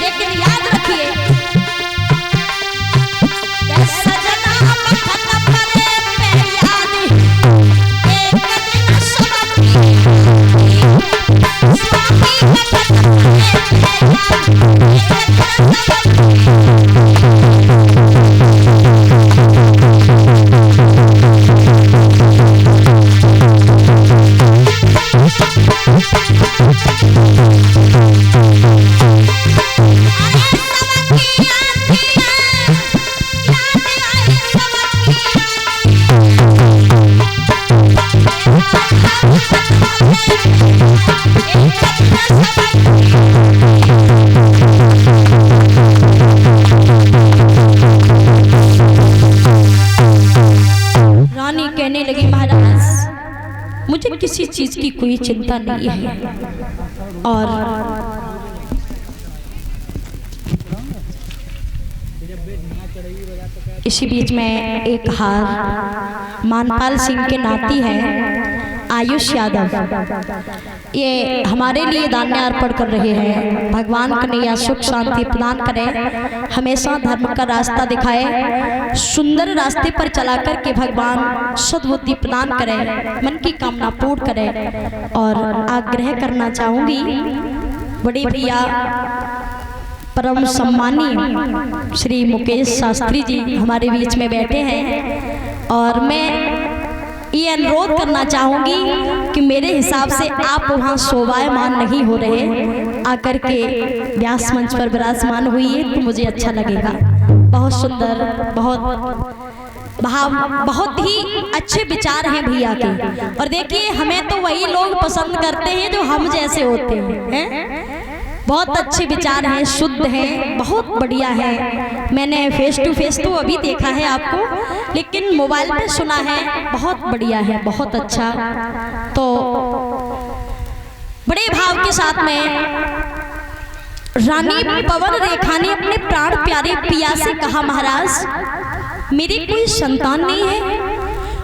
लेकिन याद रखिए सजना खत्म करे पे याद एक दिन स्वामी रानी कहने लगी महाराज मुझे किसी चीज की कोई चिंता नहीं है और इसी बीच में एक हार मानपाल सिंह के नाती हैं आयुष यादव, ये हमारे लिए दान्य अर्पण कर रहे हैं। भगवान कन्हैया सुख शांति प्रदान करें, हमेशा धर्म का रास्ता दिखाए, सुंदर रास्ते पर चला कर के भगवान सद्बुद्धि प्रदान करें, मन की कामना पूर्ण करें। और आग्रह करना चाहूंगी बड़े भैया परम सम्मानीय श्री मुकेश शास्त्री जी हमारे बीच में बैठे हैं और मैं ये अनुरोध करना चाहूंगी कि मेरे हिसाब से आप वहाँ शोभायमान नहीं हो रहे, आकर के व्यास मंच पर विराजमान हुई तो मुझे अच्छा लगेगा। बहुत सुंदर, बहुत ही अच्छे विचार हैं भैया के। और देखिए हमें तो वही लोग पसंद करते हैं जो हम जैसे होते हैं। बहुत अच्छे विचार हैं, शुद्ध हैं, बहुत बढ़िया है। मैंने फेस टू फेस तो अभी देखा है आपको, लेकिन मोबाइल पे सुना है, बहुत बढ़िया है, बहुत अच्छा। तो बड़े भाव के साथ में रानी पवन रेखा ने अपने प्राण प्यारे पिया से कहा महाराज मेरी कोई संतान नहीं है,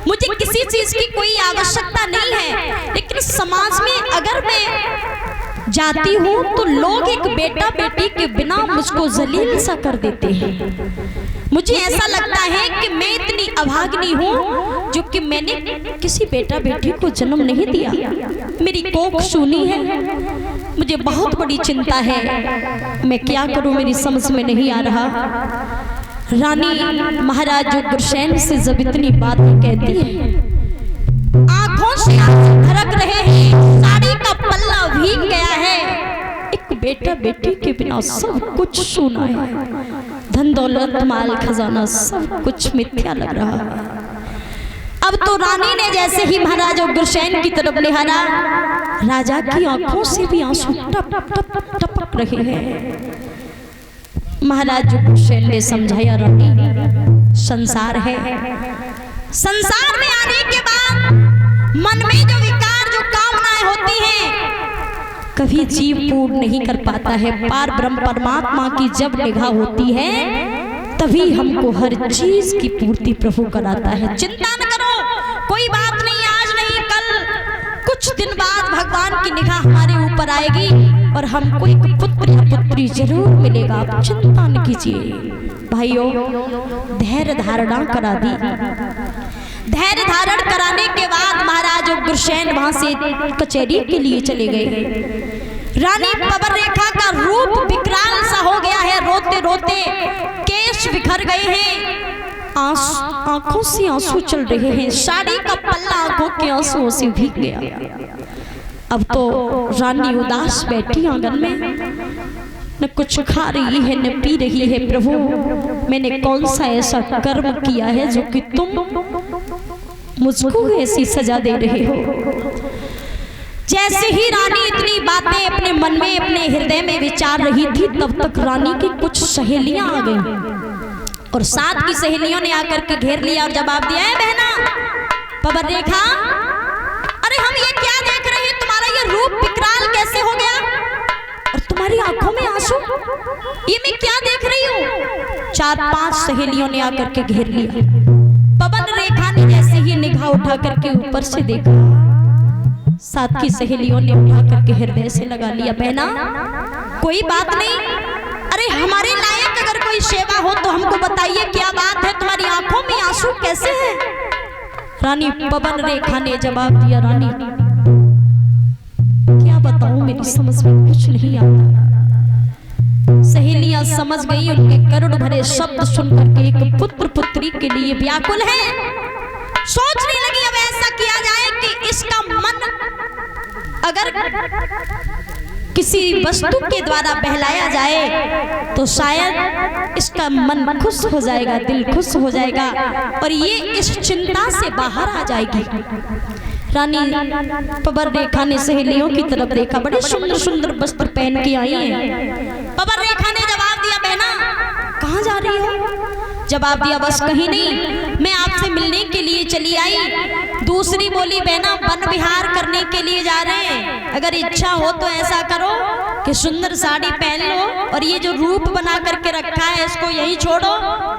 मुझे किसी चीज की कोई आवश्यकता नहीं है, लेकिन समाज में अगर मैं जाती हूँ तो लोग एक बेटा बेटी के बिना मुझको जलील सा कर देते हैं। मुझे ऐसा लगता है कि मैं इतनी अभागिनी हूँ जो कि मैंने किसी बेटा बेटी को जन्म नहीं दिया, मेरी कोख सूनी है, मुझे बहुत बड़ी चिंता है, मैं क्या करूँ मेरी समझ में नहीं आ रहा। रानी महाराज उग्रसेन से जब इतनी बातें कहती है, आंखों से धड़क रहे हैं, साड़ी का पल्ला भीग गया है, एक बेटा बेटी के बिना सब कुछ सूना है, धन दौलत माल खजाना सब कुछ मिथ्या लग रहा है। अब तो रानी ने जैसे ही महाराज उग्रसेन की तरफ निहारा, राजा की आंखों से भी आंसू टप टप टपक रहे हैं। महाराज उग्रसेन ने समझाया रानी संसार है, संसार में आने के बाद मन में जो विकार जो कामनाएं होती हैं कभी जीव पूर्ण नहीं कर पाता है। पार ब्रह्म परमात्मा की जब निगाह होती है तभी हमको हर चीज की पूर्ति प्रभु कराता है। चिंता न करो, कोई बात नहीं, आज नहीं कल कुछ दिन बाद भगवान की निगाह हमारे ऊपर आएगी और हमको एक पुत्र या पुत्री जरूर मिलेगा, आप चिंता न कीजिए। भाइयों धैर्य धारणा करा दी, धैर्य धारण कराने के बाद महाराज उग्रसेन वहां से कचहरी के लिए चले गए। रानी पवन रेखा का रूप विकराल सा हो गया है, रोते रोते केश बिखर गए हैं, आंखों से आंसू चल रहे हैं, साड़ी का पल्ला आंखों के आंसुओं से भीग गया। अब तो रानी उदास बैठी आंगन में, न कुछ खा रही है न पी रही है। प्रभु मैंने कौन सा ऐसा कर्म किया है जो कि तुम मुझको ऐसी सजा दे रहे हो। जैसे ही रानी इतनी बातें अपने मन में अपने हृदय में विचार रही थी, तब तक रानी की कुछ सहेलियां आ गईं और साथ की सहेलियों ने आकर के घेर लिया और जवाब दिया, है बहना पवन रेखा, अरे हम ये क्या देख रहे हैं, तुम्हारा ये रूप विकराल कैसे हो गया और तुम्हारी आंखों में आंसू, ये मैं क्या देख रही हूँ। 4-5 सहेलियों ने आकर के घेर लिया। पवन रेखा ने जैसे ही निगाह उठा करके ऊपर से देखा, साथ की सहेलियों ने उठा करके हृदय से लगा लिया, बहना कोई बात नहीं, बताइए क्या बात है, तुम्हारी आंखों में आंसू कैसे हैं? रानी पवन रेखा ने जवाब दिया, रानी क्या बताऊं, मेरी समझ में कुछ नहीं आता। सहेलियां समझ गई, उनके करुण भरे शब्द सुनकर के एक पुत्र पुत्री के लिए व्याकुल है। सोचने लगी अब ऐसा किया जाए कि इसका मन अगर किसी वस्तु के द्वारा बहलाया जाए तो शायद इसका मन खुश हो जाएगा, दिल खुश हो जाएगा और ये इस चिंता से बाहर आ जाएगी। रानी पवन रेखा ने सहेलियों की तरफ देखा, बड़े सुंदर सुंदर वस्त्र पहन के आई है। पवन रेखा ने जवाब दिया, बहना कहाँ जा रही हो? जवाब दिया, बस कहीं नहीं, मैं आपसे मिलने के लिए चली आई। दूसरी बोली, बहना वन विहार करने के लिए जा रहे हैं, अगर इच्छा हो तो ऐसा करो कि सुंदर साड़ी पहन लो और ये जो रूप बना करके रखा है इसको यही छोड़ो,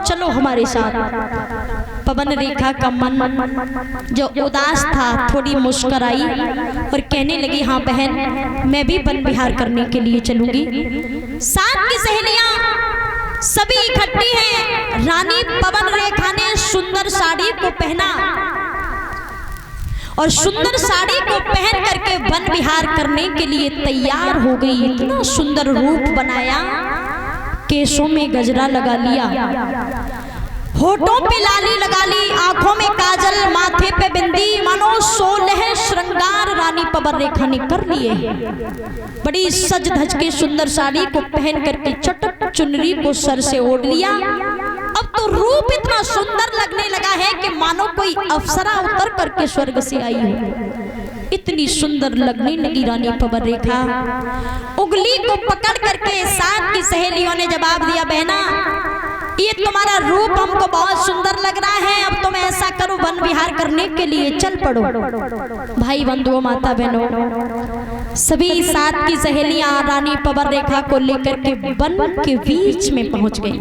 चलो हमारे साथ। पवन रेखा का मन जो उदास था थोड़ी मुस्कुराई और कहने लगी, हाँ बहन, मैं भी वन विहार करने के लिए चलूंगी। साथ की सहेलियां सभी इकट्ठी हैं। रानी पवन रेखा ने सुंदर साड़ी को पहना और सुंदर साड़ी को पहन करके वन विहार करने के लिए तैयार हो गई। इतना सुंदर रूप बनाया, केशों में गजरा लगा लिया, होठों पे लाली लगा ली, आंखों में काजल, माथे पे बिंदी, मानो 16 श्रृंगार रानी पवन रेखा ने कर लिए। बड़ी सज धज के सुंदर साड़ी को पहन करके चटक चुनरी को सर से ओढ़ लिया। अब तो रूप इतना सुंदर लगने लगा है कि मानो कोई अप्सरा उतर करके स्वर्ग से आई हो। इतनी सुंदर लगने लगी रानी पवन रेखा। उंगली को पकड़ करके साथ की सहेलियों ने जवाब दिया, बहना ये तुम्हारा रूप हमको बहुत सुंदर लग रहा है, अब तुम ऐसा करो वन विहार करने के लिए चल पड़ो। भाई बंधुओं, माता बहनों, सभी साथ की सहेलियां रानी पवन रेखा को लेकर के वन के बीच में पहुंच गई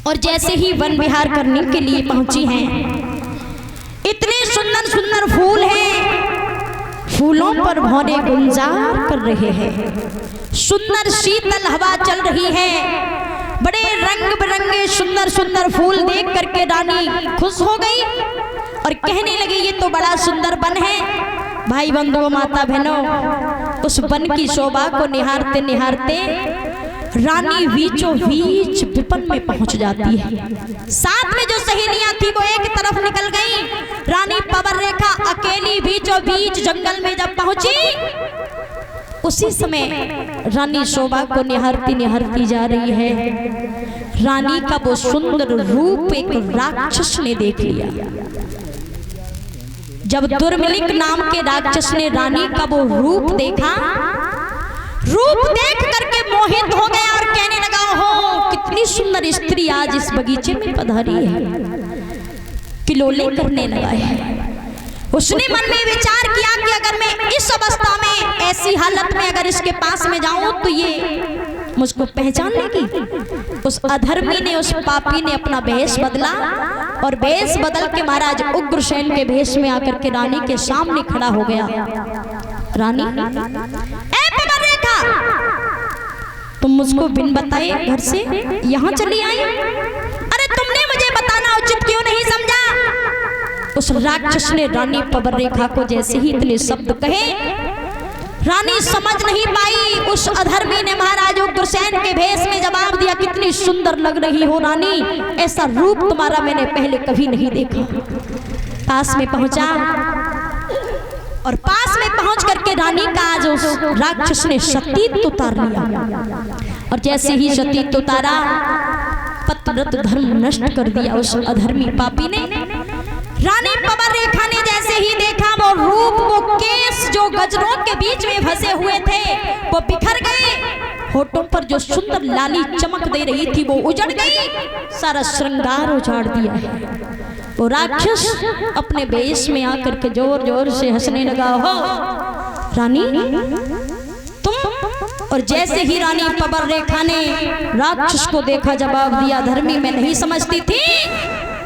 और जैसे ही वन विहार करने के लिए पहुंची हैं, इतने सुंदर सुंदर फूल हैं, फूलों पर भौरे गुलजार कर रहे हैं, सुंदर शीतल हवा चल रही है, बड़े रंग बिरंगे सुंदर सुंदर फूल देख करके रानी खुश हो गई और कहने लगी, ये तो बड़ा सुंदर वन है। भाई बंधुओं, माता बहनों, उस वन की शोभा को निहारते निहारते रानी बीचों बीच विपन में पहुंच जाती है। साथ में जो सहेलियां थी वो एक तरफ निकल गई। रानी पवन रेखा अकेली बीचों बीच जंगल में जब पहुंची, उसी समय रानी शोभा को निहारती निहारती जा रही है। रानी का वो सुंदर रूप एक राक्षस ने देख लिया। जब दुर्मिलिक नाम के राक्षस ने रानी का वो रूप देखा, रूप देख करके मोहित हो गया और कहने लगा, हो कितनी सुंदर स्त्री आज इस बगीचे में पधारी है, किलोले करने लगा है। उसने मन में विचार किया कि अगर मैं इस अवस्था में, ऐसी हालत में अगर इसके पास में जाऊं तो ये मुझको पहचान लेगी। उस अधर्मी ने, उस पापी ने अपना भेष बदला और भेष बदल के महाराज उग्रसेन के भेष में आकर के रानी के सामने खड़ा हो गया। रानी, ए पवन रेखा, तुम मुझको बिन बताए घर से यहाँ चली आई? अरे तुमने मुझे बताना उचित क्यों नहीं समझा? उस राक्षस ने रानी पवन रेखा को जैसे ही इतने शब्द कहे, रानी समझ नहीं पाई। उस अधर्मी ने महाराज उग्रसेन के भेष में जवाब दिया, कितनी सुंदर लग रही हो रानी, ऐसा रूप तुम्हारा मैंने पहले कभी नहीं देखा। पास में पहुंचा और पास में पहुंच करके रानी का आज उस राक्षस ने सतीत्व उतार लिया और जैसे ही सतीत्व उतारा, पतिव्रत धर्म नष्ट कर दिया उस अधर्मी पापी ने। रानी पवन रेखा ने जैसे ही देखा, वो रूप, वो केस जो गजरों के बीच में फंसे हुए थे वो बिखर गए, होठों पर जो सुंदर लाली चमक दे रही थी वो उजड़ गई, सारा श्रृंगार उजाड़ दिया है। वो राक्षस अपने भेष में आकर के जोर जोर से हंसने लगा, हो रानी तुम? और जैसे ही रानी पवन रेखा ने राक्षस को देखा, जवाब दिया, धर्मी मैं नहीं समझती थी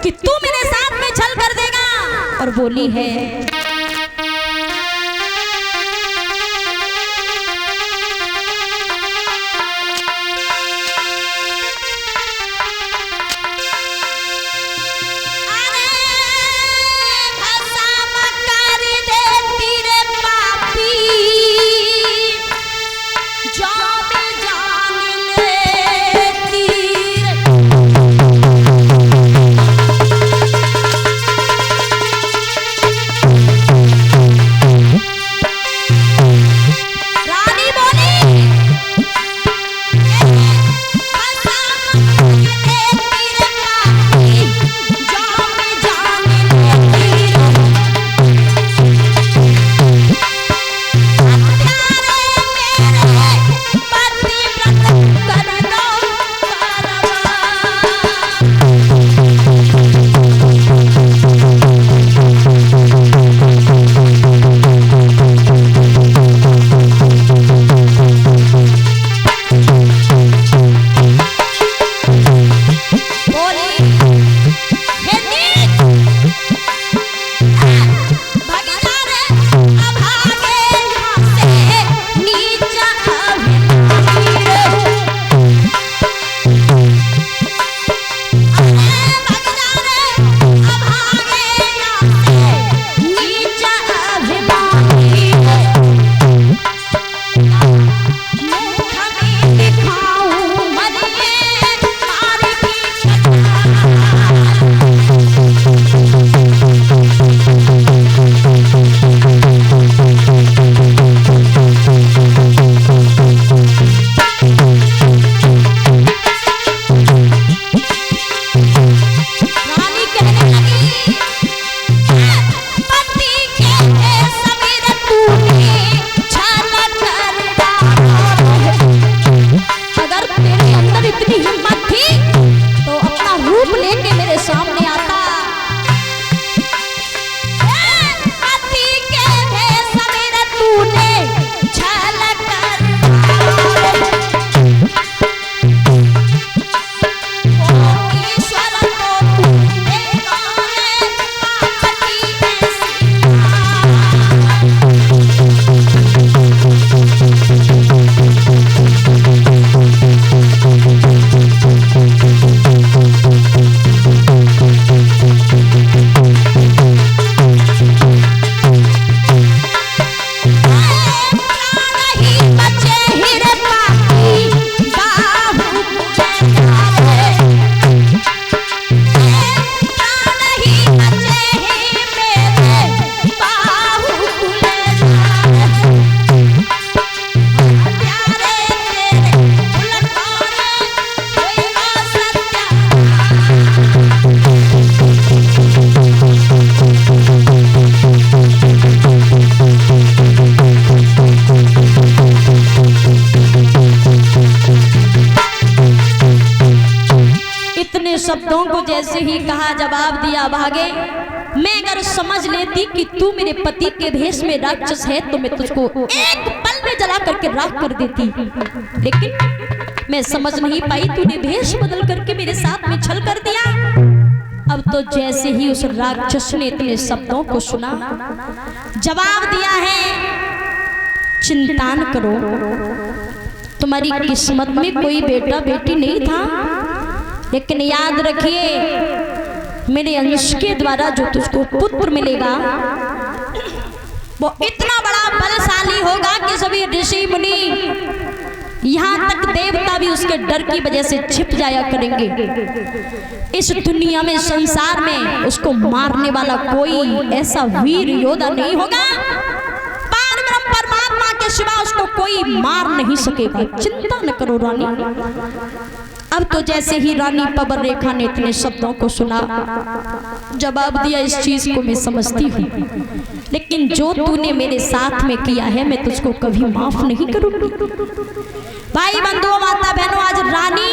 कि तू मेरे साथ में छल कर देगा। और बोली है, शब्दों को जैसे ही कहा, जवाब दिया भागे। मैं अगर समझ लेती कि तू मेरे पति के भेष में राक्षस है तो मैं तुझको एक पल में जला करके राख कर देती, लेकिन मैं समझ नहीं पाई, तूने भेष बदल करके मेरे साथ में छल कर दिया। अब तो जैसे ही उस राक्षस ने इतने शब्दों को सुना, जवाब दिया है, चिंता न करो, तुम्हारी किस्मत में कोई बेटा बेटी नहीं था, लेकिन याद रखिए मेरे अंश के द्वारा जो तुझको पुत्र मिलेगा वो इतना बड़ा बलशाली होगा कि सभी ऋषि मुनि, यहाँ तक देवता भी उसके डर की वजह से छिप जाया करेंगे। इस दुनिया में, संसार में उसको मारने वाला कोई ऐसा वीर योद्धा नहीं होगा, परमात्मा के सिवा उसको कोई मार नहीं सकेगा। चिंता न करो रानी। अब तो जैसे ही रानी पबर रेखा ने इतने शब्दों को सुना, जवाब दिया, इस चीज को मैं समझती हूँ, लेकिन जो तूने मेरे साथ में किया है मैं तुझको कभी माफ नहीं करूंगी। भाई बंधुओं, माता बहनों, आज रानी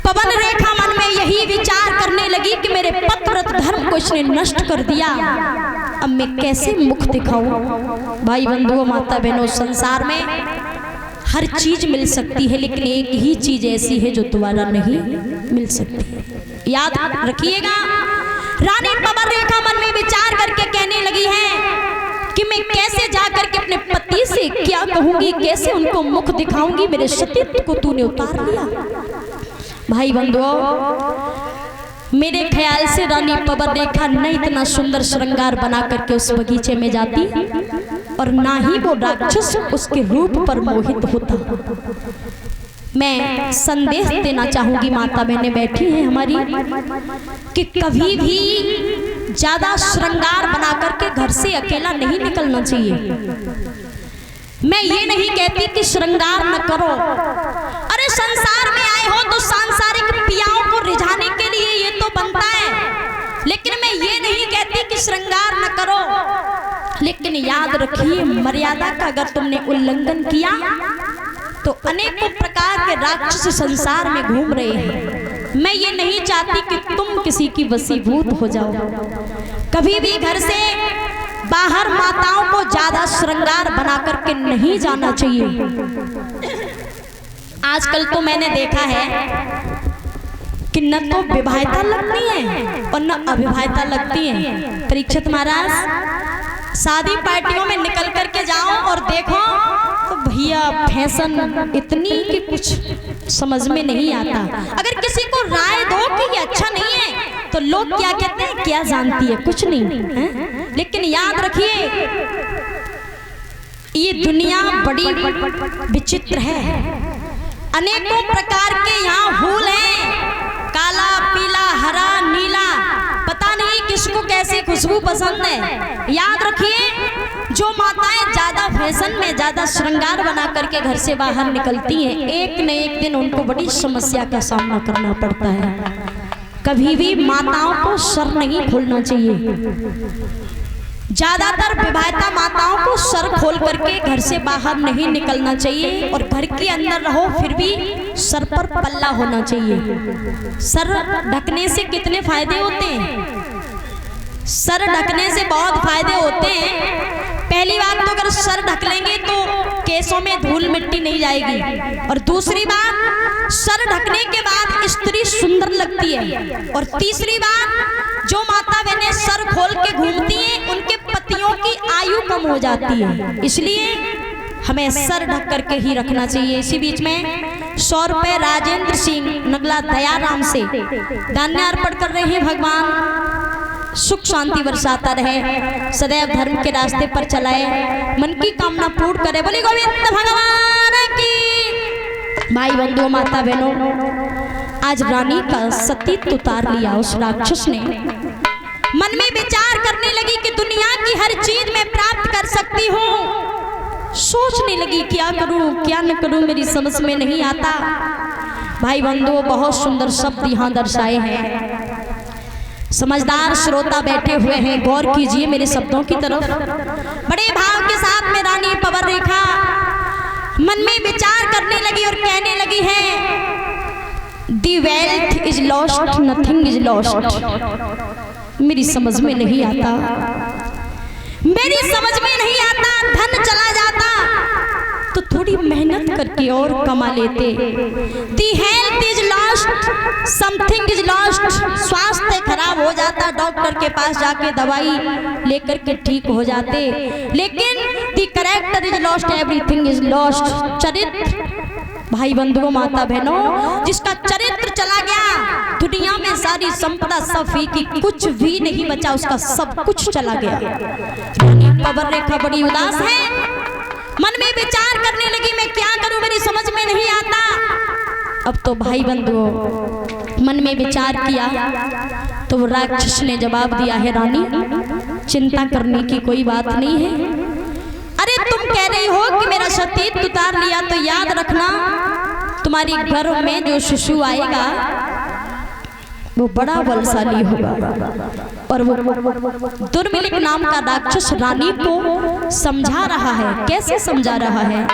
पवन रेखा मन में यही विचार करने लगी कि मेरे पतिव्रत धर्म को इसने नष्ट कर दिया, अब मैं कैसे मुख दिखाऊं। भाई बंधुओं, माता बहनों, संसार में हर चीज मिल सकती है, लेकिन एक ही चीज ऐसी है जो दोबारा नहीं मिल सकती। याद रखिएगा। रानी पवन रेखा मन में विचार करके कहने लगी है कि मैं कैसे जाकर के अपने पति से क्या कहूंगी, कैसे उनको मुख दिखाऊंगी, मेरे सतीत्व को तूने उतार लिया। भाई बंधुओं, मेरे ख्याल से रानी पवन रेखा न इतना सुंदर श्रृंगार बना करके उस बगीचे में जाती और ना ही वो राक्षस उसके रूप पर मोहित होता। मैं संदेश देना चाहूंगी, माता बहनें बैठी हैं हमारी, कि कभी भी ज्यादा श्रृंगार बना करके घर से अकेला नहीं निकलना चाहिए। मैं ये नहीं कहती कि श्रृंगार न करो, अरे संसार में आए हो तो सांसारिक क्रियाओं को रिझाने के लिए ये तो बनता है, लेकिन मैं ये नहीं कहती कि श्रृंगार न करो, लेकिन याद रखिए मर्यादा का अगर तुमने उल्लंघन किया तो अनेकों प्रकार के राक्षस संसार में घूम रहे हैं। मैं ये नहीं चाहती कि तुम किसी की वशीभूत हो जाओ। कभी भी घर से बाहर माताओं को ज्यादा श्रृंगार बना करके नहीं जाना चाहिए। आजकल तो मैंने देखा है कि न तो विवाहिता लगती है और न अविवाहिता लगती है। परीक्षित महाराज, शादी पार्टियों में निकल करके जाओ और देखो तो भैया फैशन इतनी कि कुछ समझ में नहीं आता। अगर किसी को राय दो कि ये अच्छा नहीं है तो लोग क्या कहते हैं, क्या जानती है, कुछ नहीं है? लेकिन याद रखिए ये दुनिया बड़ी विचित्र है। अनेकों प्रकार के यहाँ फूल हैं, काला, पीला, हरा, नीला, पता नहीं किसको कैसी खुशबू पसंद है। याद रखिए जो माताएं ज्यादा फैशन में, ज्यादा श्रृंगार बना करके घर से बाहर निकलती हैं, एक न एक दिन उनको बड़ी समस्या का सामना करना पड़ता है। कभी भी माताओं को सर नहीं खोलना चाहिए। ज्यादातर विवाहिता माताओं को सर खोल करके घर से बाहर नहीं निकलना चाहिए और घर के अंदर रहो फिर भी सर पर पल्ला होना चाहिए। सर ढकने से कितने फायदे होते हैं? सर ढकने से बहुत फायदे होते हैं। पहली बात तो अगर सर ढक लेंगे तो केसों में धूल मिट्टी नहीं जाएगी, और दूसरी बात सर ढकने के बाद स्त्री सुंदर लगती है, और तीसरी बात जो माता बहनें सर खोल के घूमती हैं उनके पतियों की आयु कम हो जाती है, इसलिए हमें सर ढक करके ही रखना चाहिए। इसी बीच में 100 रुपए राजेंद्र सिंह नगला दयाराम से दान अर्पण कर रहे हैं। भगवान सुख शांति बरसाता रहे, सदैव धर्म के रास्ते पर चलाए, मन की कामना पूर्ण करे। बोले गोविंद भगवान की। भाई बंधुओं, माता बहनों, आज रानी का सतीत्व उतार लिया उस राक्षस ने। मन में विचार करने लगी कि दुनिया की हर चीज मैं प्राप्त कर सकती हूँ। सोचने लगी क्या करूं क्या न करूं, मेरी समझ में नहीं आता। भाई बंधुओं, बहुत सुंदर शब्द यहाँ दर्शाए हैं। समझदार श्रोता बैठे हुए हैं, गौर कीजिए मेरे शब्दों की तरफ। बड़े भाव के साथ में रानी पवन रेखा मन में विचार करने लगी और कहने लगी है, कि wealth is lost, nothing is lost. मेरी समझ में नहीं आता, मेरी समझ में नहीं आता। धन चला जाता तो थोड़ी मेहनत करके और कमा लेते। The health is lost, something is lost. स्वास्थ्य खराब हो जाता, डॉक्टर के पास जाके दवाई लेकर के ठीक हो जाते। लेकिन the character is lost, everything is lost. चरित्र, भाई बंधुओं माता बहनों, जिसका चरित्र चला गया, दुनिया में सारी संपदा सब फीकी, कुछ भी नहीं बचा, उसका सब कुछ चला गया। पवन रेखा बड़ी उदास है, मन में विचार करने लगी, मैं क्या करूं, मेरी समझ में नहीं आता। अब तो भाई बंधुओं मन में विचार किया तो वो राक्षस ने जवाब दिया है, रानी चिंता करने की कोई बात नहीं है। अरे तुम कह रही हो कि मेरा सतीत्व उतार लिया, तो याद रखना तुम्हारी गर्भ में जो शिशु आएगा वो बड़ा बलशाली होगा। और वो दुर्मिलिक नाम का राक्षस रानी को समझा रहा है। कैसे समझा रहा है?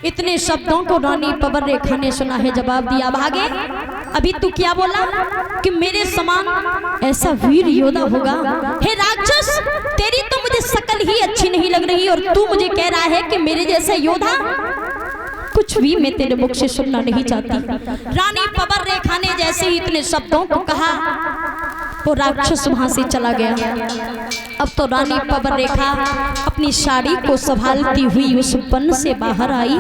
इतने शब्दों को रानी पवन रेखा ने सुना है, जवाब दिया, भागे। अभी तू क्या बोला कि मेरे समान ऐसा वीर योद्धा होगा? हे राक्षस, तेरी तो मुझे शक्ल ही अच्छी नहीं लग रही और तू मुझे कह रहा है कि मेरे जैसा योद्धा? कुछ भी मैं तेरे मुख से सुनना नहीं चाहती। रानी पवन रेखा ने जैसे ही इतने शब्दों को कहा वो राक्षस वहां से चला गया। अब तो रानी पवन रेखा अपनी साड़ी को संभालती हुई उस वन से बाहर आई